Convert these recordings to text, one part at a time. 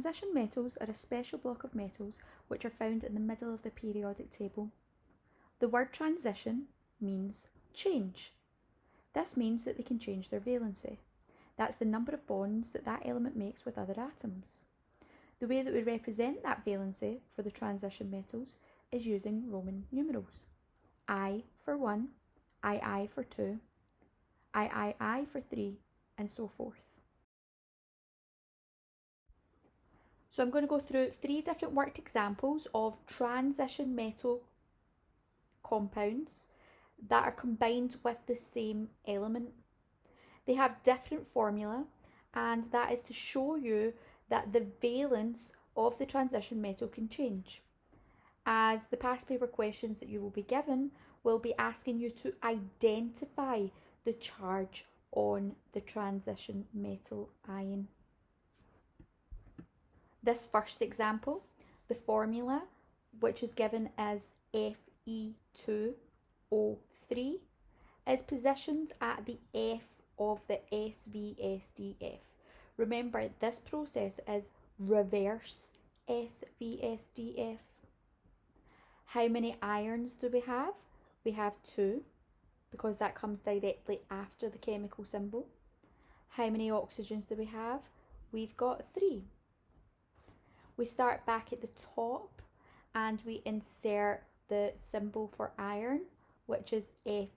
Transition metals are a special block of metals which are found in the middle of the periodic table. The word transition means change. This means that they can change their valency. That's the number of bonds that that element makes with other atoms. The way that we represent that valency for the transition metals is using Roman numerals. I for 1, II for 2, III for 3, and so forth. So I'm going to go through 3 different worked examples of transition metal compounds that are combined with the same element. They have different formula, and that is to show you that the valence of the transition metal can change. As the past paper questions that you will be given will be asking you to identify the charge on the transition metal ion. This first example, the formula, which is given as Fe2O3, is positioned at the F of the SVSDF. Remember, this process is reverse SVSDF. How many ions do we have? We have 2, because that comes directly after the chemical symbol. How many oxygens do we have? We've got 3. We start back at the top and we insert the symbol for iron, which is Fe,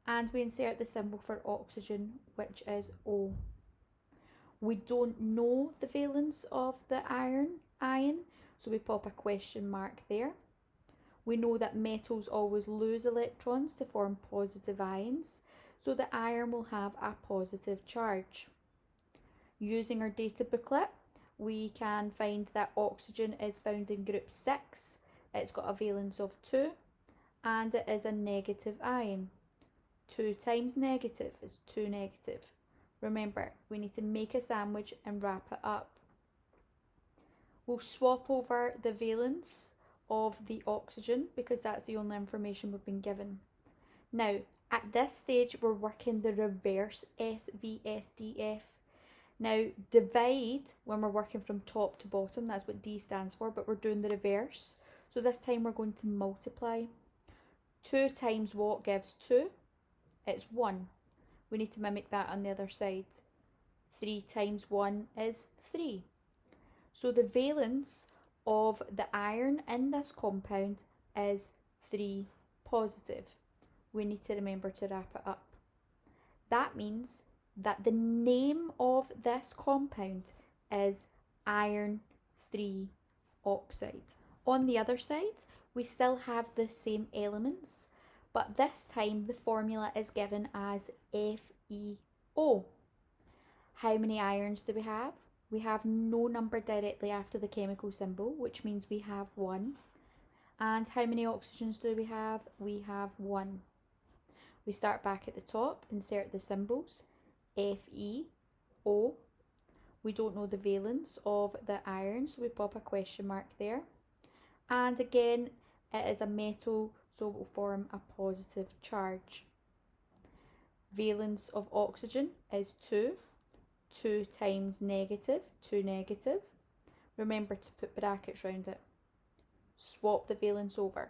and we insert the symbol for oxygen, which is O. We don't know the valence of the iron ion, so we pop a question mark there. We know that metals always lose electrons to form positive ions, so the iron will have a positive charge. Using our data booklet, we can find that oxygen is found in group 6. It's got a valence of 2, and it is a negative ion. 2 times negative is 2 negative. Remember, we need to make a sandwich and wrap it up. We'll swap over the valence of the oxygen because that's the only information we've been given. Now, at this stage, we're working the reverse SVSDF. Now, divide when we're working from top to bottom, that's what D stands for, but we're doing the reverse. So this time we're going to multiply. 2 times what gives 2? It's 1. We need to mimic that on the other side. 3 times 1 is 3. So the valence of the iron in this compound is 3 positive. We need to remember to wrap it up. That means that the name of this compound is iron 3 oxide. On the other side, we still have the same elements, but this time the formula is given as FeO. How many irons do we have? We have no number directly after the chemical symbol, which means we have 1. And how many oxygens do we have? We have 1. We start back at the top, insert the symbols. FeO. We don't know the valence of the iron, so we pop a question mark there. And again, it is a metal, so it will form a positive charge. Valence of oxygen is 2. 2 times negative, 2 negative. Remember to put brackets around it. Swap the valence over.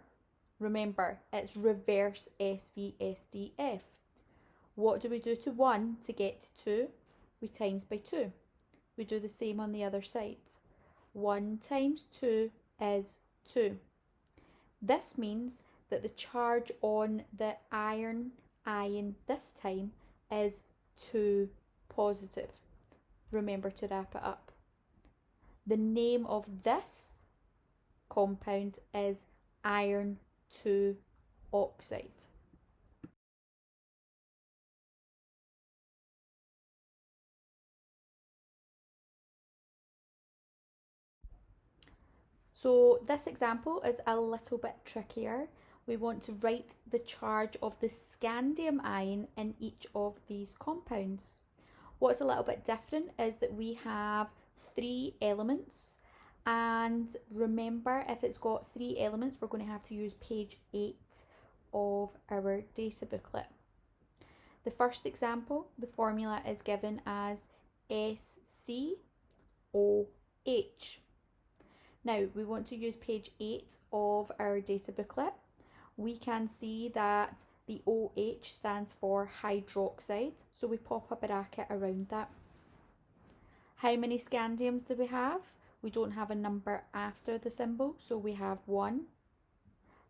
Remember, it's reverse SVSDF. What do we do to 1 to get to 2? We times by 2. We do the same on the other side. 1 times 2 is 2. This means that the charge on the iron ion this time is 2 positive. Remember to wrap it up. The name of this compound is iron 2 oxide. So this example is a little bit trickier. We want to write the charge of the scandium ion in each of these compounds. What's a little bit different is that we have 3 elements, and remember, if it's got 3 elements, we're going to have to use page 8 of our data booklet. The first example, the formula is given as SCO4. H. Now we want to use page 8 of our data booklet. We can see that the OH stands for hydroxide, so we pop a bracket around that. How many scandiums do we have? We don't have a number after the symbol, so we have 1.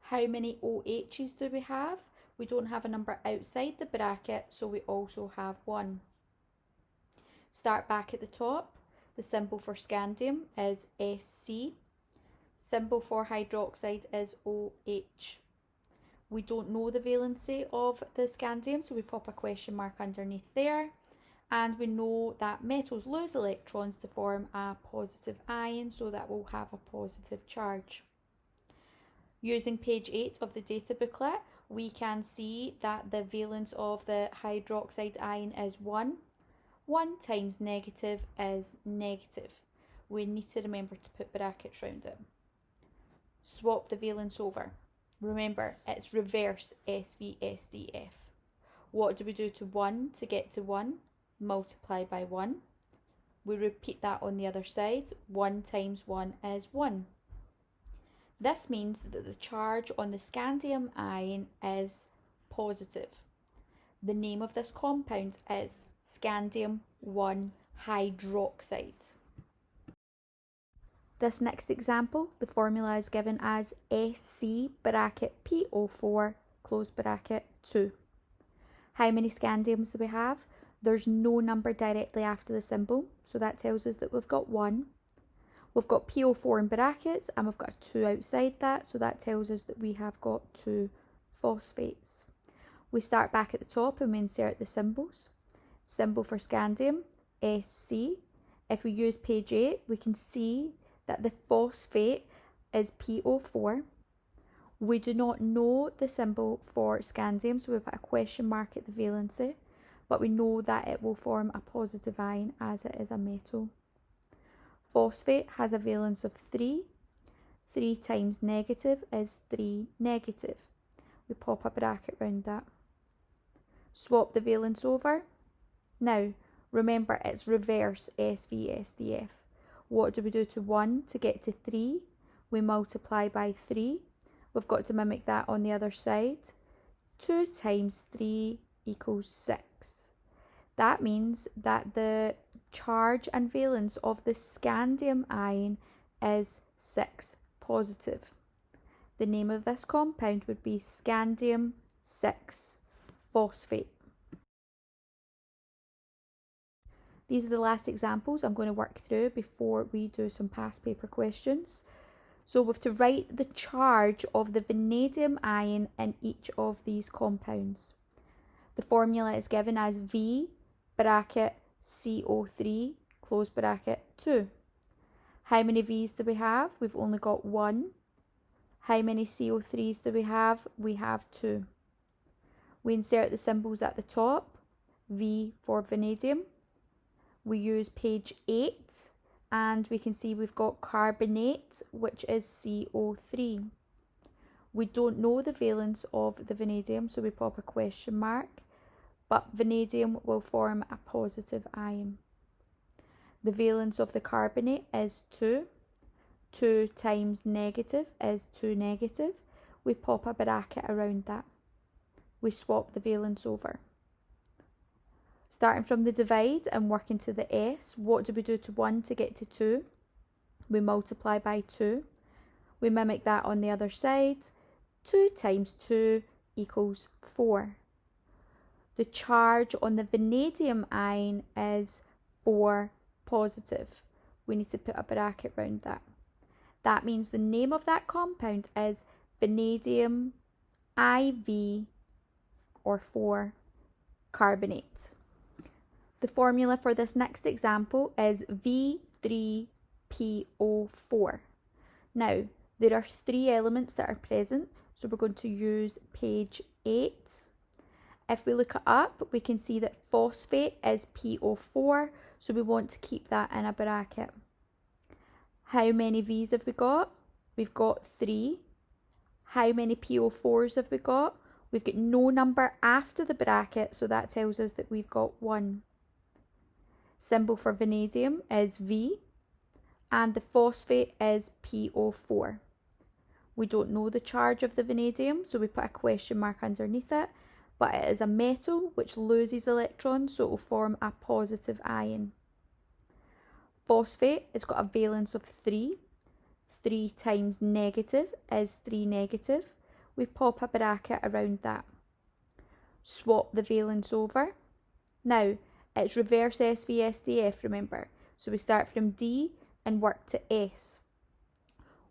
How many OHs do we have? We don't have a number outside the bracket, so we also have 1. Start back at the top. The symbol for scandium is Sc. Symbol for hydroxide is OH. We don't know the valency of the scandium, so we pop a question mark underneath there. And we know that metals lose electrons to form a positive ion, so that will have a positive charge. Using page 8 of the data booklet, we can see that the valence of the hydroxide ion is 1. 1 times negative is negative. We need to remember to put brackets around it. Swap the valence over. Remember, it's reverse SVSDF. What do we do to 1 to get to 1? Multiply by 1. We repeat that on the other side. 1 times 1 is 1. This means that the charge on the scandium ion is positive. The name of this compound is scandium 1 hydroxide. This next example, the formula is given as Sc bracket PO4 close bracket 2. How many scandiums do we have? There's no number directly after the symbol, so that tells us that we've got 1. We've got PO4 in brackets and we've got a 2 outside that, so that tells us that we have got 2 phosphates. We start back at the top and we insert the symbols. Symbol for scandium, Sc. If we use page 8, we can see that the phosphate is PO4. We do not know the symbol for scandium, so we put a question mark at the valency, but we know that it will form a positive ion as it is a metal. Phosphate has a valence of 3. 3 times negative is 3 negative. We pop a bracket around that. Swap the valence over. Now, remember it's reverse SVSDF. What do we do to 1 to get to 3? We multiply by 3. We've got to mimic that on the other side. 2 times 3 equals 6. That means that the charge and valence of the scandium ion is 6 positive. The name of this compound would be scandium 6 phosphate. These are the last examples I'm going to work through before we do some past paper questions. So we have to write the charge of the vanadium ion in each of these compounds. The formula is given as V bracket CO3 close bracket 2. How many V's do we have? We've only got 1. How many CO3s do we have? We have 2. We insert the symbols at the top. V for vanadium. We use page 8 and we can see we've got carbonate, which is CO3. We don't know the valence of the vanadium, so we pop a question mark, but vanadium will form a positive ion. The valence of the carbonate is 2. 2 times negative is 2 negative. We pop a bracket around that. We swap the valence over. Starting from the divide and working to the S, what do we do to 1 to get to 2? We multiply by 2. We mimic that on the other side. 2 times 2 equals 4. The charge on the vanadium ion is 4 positive. We need to put a bracket around that. That means the name of that compound is vanadium IV or 4 carbonate. The formula for this next example is V3PO4. Now, there are 3 elements that are present, so we're going to use page 8. If we look it up, we can see that phosphate is PO4, so we want to keep that in a bracket. How many V's have we got? We've got 3. How many PO4s have we got? We've got no number after the bracket, so that tells us that we've got 1. Symbol for vanadium is V. and the phosphate is PO4. We don't know the charge of the vanadium, so we put a question mark underneath it, but it is a metal which loses electrons, so it will form a positive ion. Phosphate has got a valence of 3. 3 times negative is 3 negative. We pop a bracket around that. Swap the valence over. Now, it's reverse SVSDF, remember. So we start from D and work to S.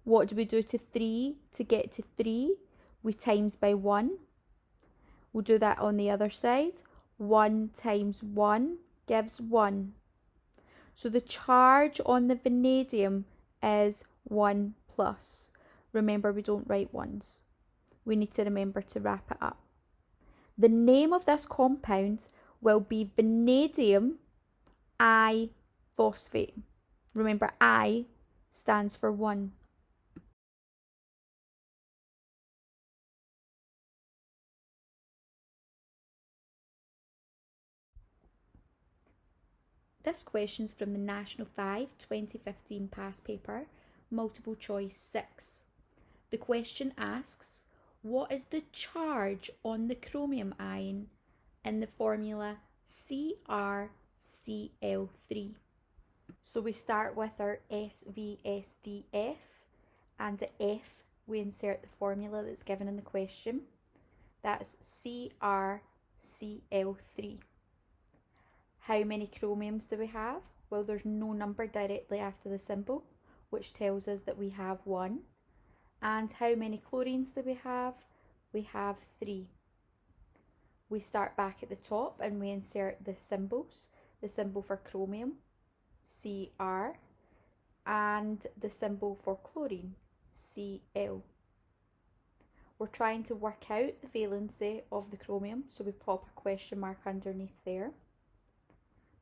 What do we do to 3 to get to 3? We times by 1. We'll do that on the other side. 1 times 1 gives 1. So the charge on the vanadium is 1 plus. Remember, we don't write ones. We need to remember to wrap it up. The name of this compound will be vanadium I phosphate. Remember, I stands for 1. This question's from the National 5 2015 past paper, multiple choice 6. The question asks, what is the charge on the chromium ion in the formula CrCl3? So we start with our SVSDF, and at F we insert the formula that's given in the question. That's CrCl3. How many chromiums do we have? Well, there's no number directly after the symbol, which tells us that we have 1. And how many chlorines do we have? We have 3. We start back at the top and we insert the symbols. The symbol for chromium, Cr, and the symbol for chlorine, Cl. We're trying to work out the valency of the chromium, so we pop a question mark underneath there.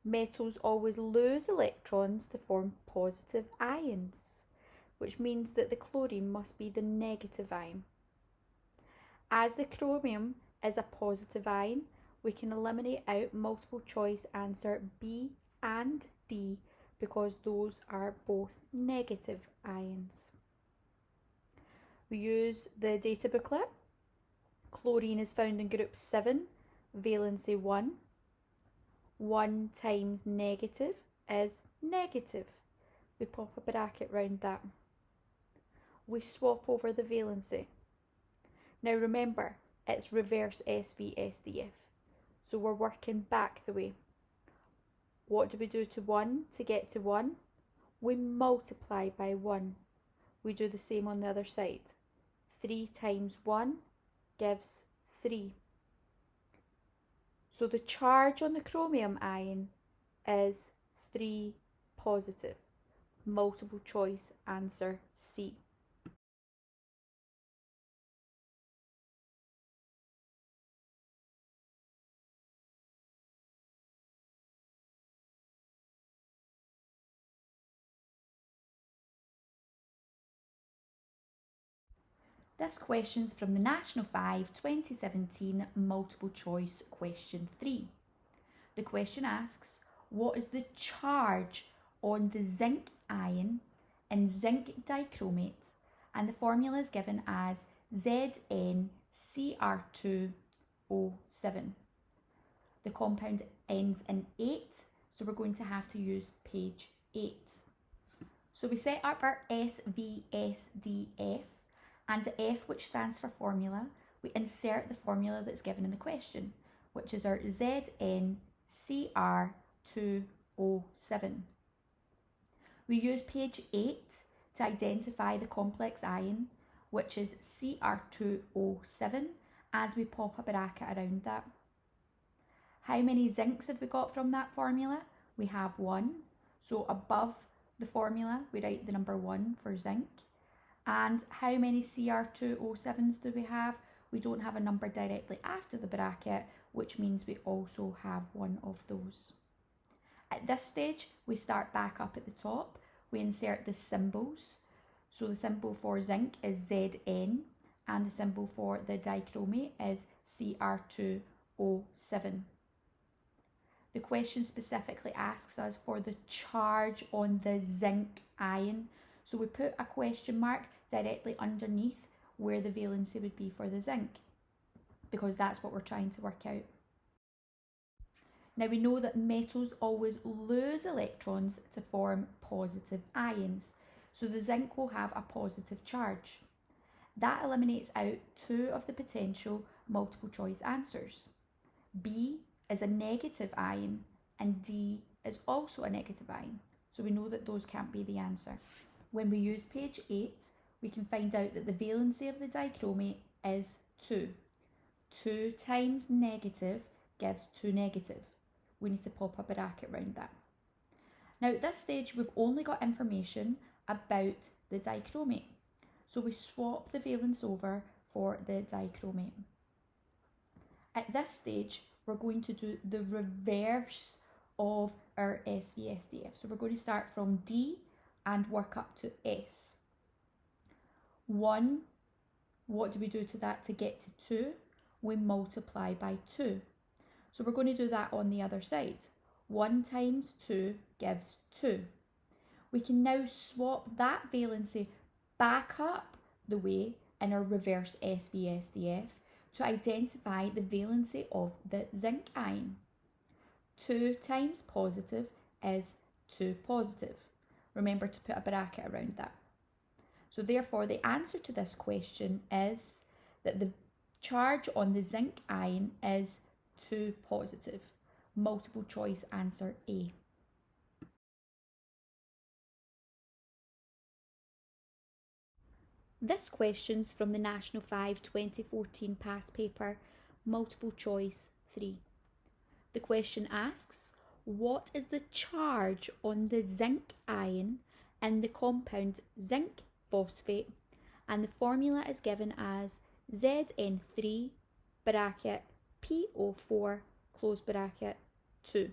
Metals always lose electrons to form positive ions, which means that the chlorine must be the negative ion. As the chromium is a positive ion, we can eliminate out multiple choice answer B and D because those are both negative ions. We use the data booklet. Chlorine is found in group 7, valency 1. 1 times negative is negative. We pop a bracket round that. We swap over the valency. Now remember, it's reverse SVSDF. So we're working back the way. What do we do to 1 to get to 1? We multiply by 1. We do the same on the other side. 3 times 1 gives 3. So the charge on the chromium ion is 3 positive. Multiple choice answer C. This question's from the National 5 2017 multiple choice question 3. The question asks, what is the charge on the zinc ion in zinc dichromate? And the formula is given as ZnCr2O7. The compound ends in 8, so we're going to have to use page 8. So we set up our SVSDF, and the F, which stands for formula, we insert the formula that's given in the question, which is our ZnCr2O7. We use page 8 to identify the complex ion, which is Cr2O7, and we pop a bracket around that. How many zincs have we got from that formula? We have 1. So above the formula, we write the number 1 for zinc. And how many Cr2O7s do we have? We don't have a number directly after the bracket, which means we also have 1 of those. At this stage, we start back up at the top. We insert the symbols. So the symbol for zinc is Zn, and the symbol for the dichromate is Cr2O7. The question specifically asks us for the charge on the zinc ion. So we put a question mark directly underneath where the valency would be for the zinc, because that's what we're trying to work out. Now we know that metals always lose electrons to form positive ions, so the zinc will have a positive charge. That eliminates out two of the potential multiple choice answers. B is a negative ion and D is also a negative ion, so we know that those can't be the answer. When we use page 8, we can find out that the valency of the dichromate is 2. 2 times negative gives 2 negative. We need to pop a bracket around that. Now at this stage we've only got information about the dichromate, so we swap the valence over for the dichromate. At this stage we're going to do the reverse of our SVSDF. So we're going to start from D and work up to S. 1, what do we do to that to get to 2? We multiply by 2. So we're going to do that on the other side. 1 times 2 gives 2. We can now swap that valency back up the way in our reverse SVSDF to identify the valency of the zinc ion. 2 times positive is 2 positive. Remember to put a bracket around that. So therefore the answer to this question is that the charge on the zinc ion is 2 positive. Multiple choice answer A. This question's from the National 5 2014 past paper, multiple choice 3. The question asks, what is the charge on the zinc ion in the compound zinc phosphate? And the formula is given as Zn3 bracket PO4 close bracket 2.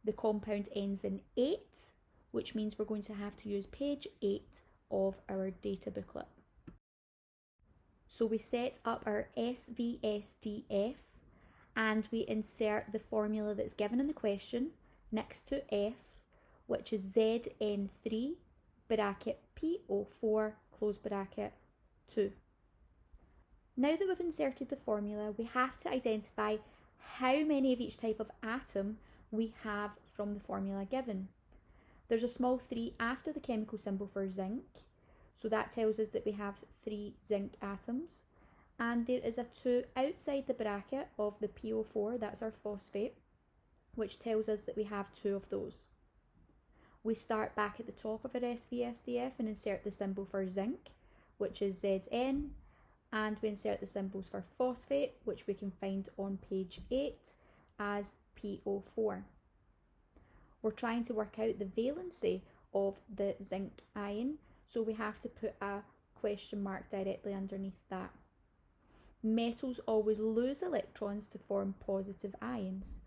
The compound ends in 8, which means we're going to have to use page 8 of our data booklet. So we set up our SVSDF and we insert the formula that's given in the question next to F, which is Zn3 bracket PO4 close bracket 2. Now that we've inserted the formula, we have to identify how many of each type of atom we have from the formula given. There's a small 3 after the chemical symbol for zinc, so that tells us that we have 3 zinc atoms, and there is a 2 outside the bracket of the PO4, that's our phosphate, which tells us that we have 2 of those. We start back at the top of our SVSDF and insert the symbol for zinc, which is Zn, and we insert the symbols for phosphate, which we can find on page 8 as PO4. We're trying to work out the valency of the zinc ion, so we have to put a question mark directly underneath that. Metals always lose electrons to form positive ions,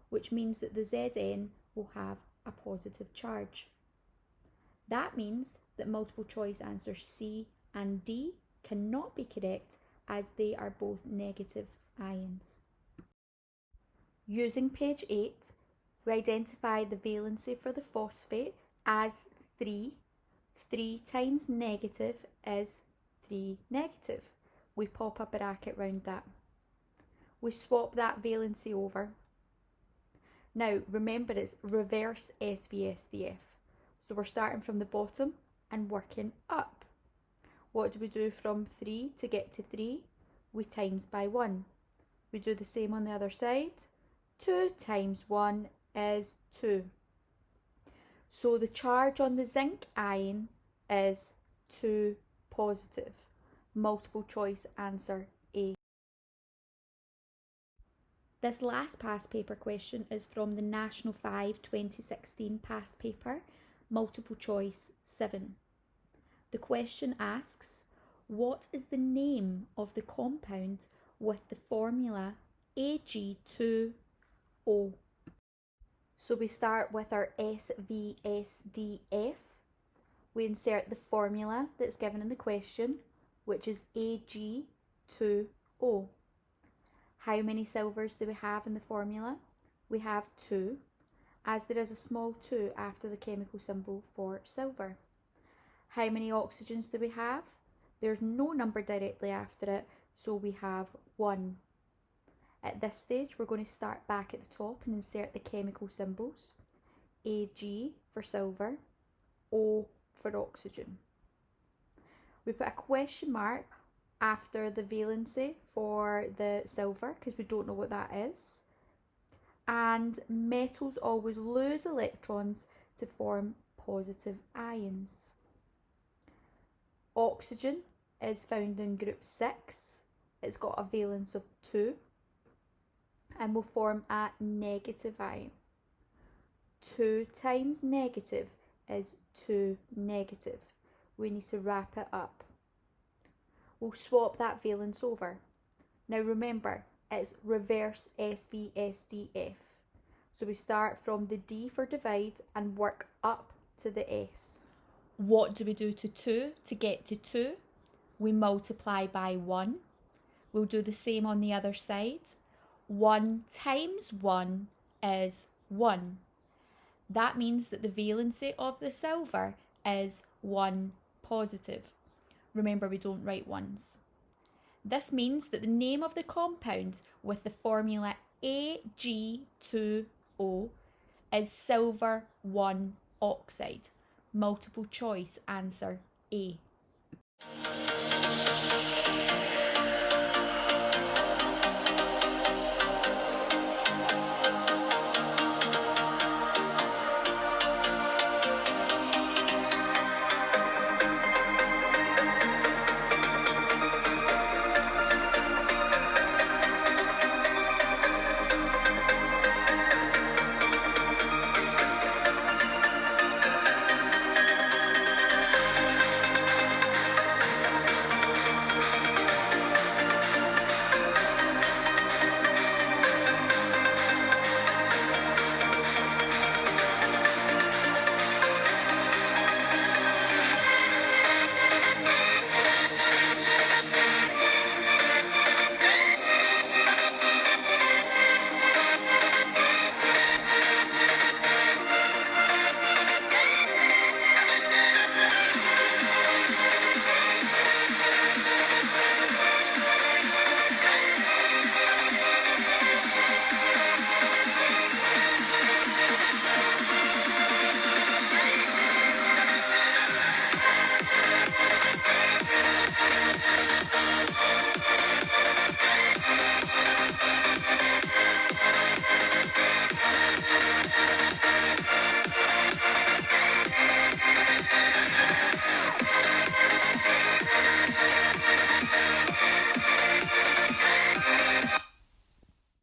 which means that the Zn will have a positive charge. That means that multiple choice answers C and D cannot be correct as they are both negative ions. Using page 8, we identify the valency for the phosphate as 3. 3 times negative is 3 negative. We pop a bracket round that. We swap that valency over. Now remember it's reverse SVSDF. So we're starting from the bottom and working up. What do we do from 3 to get to 3? We times by 1. We do the same on the other side. 2 times 1 is 2. So the charge on the zinc ion is 2 positive. Multiple choice answer A. This last past paper question is from the National 5 2016 past paper, multiple choice 7. The question asks, what is the name of the compound with the formula Ag2O? So we start with our SVSDF. We insert the formula that's given in the question, which is Ag2O. How many silvers do we have in the formula? we have 2, as there is a small 2 after the chemical symbol for silver. How many oxygens do we have? There's no number directly after it, so we have 1. At this stage, we're going to start back at the top and insert the chemical symbols. Ag for silver, O for oxygen. We put a question mark after the valency for the silver because we don't know what that is. And metals always lose electrons to form positive ions. Oxygen is found in group 6. It's got a valence of 2 and will form a negative ion. 2 times negative is 2 negative. We need to wrap it up. We'll swap that valence over. Now remember, it's reverse SVSDF. So we start from the D for divide and work up to the S. What do we do to 2 to get to 2? We multiply by 1. We'll do the same on the other side. 1 times 1 is 1. That means that the valency of the silver is 1 positive. Remember, we don't write ones. This means that the name of the compound with the formula Ag2O is silver 1 oxide. Multiple choice answer A.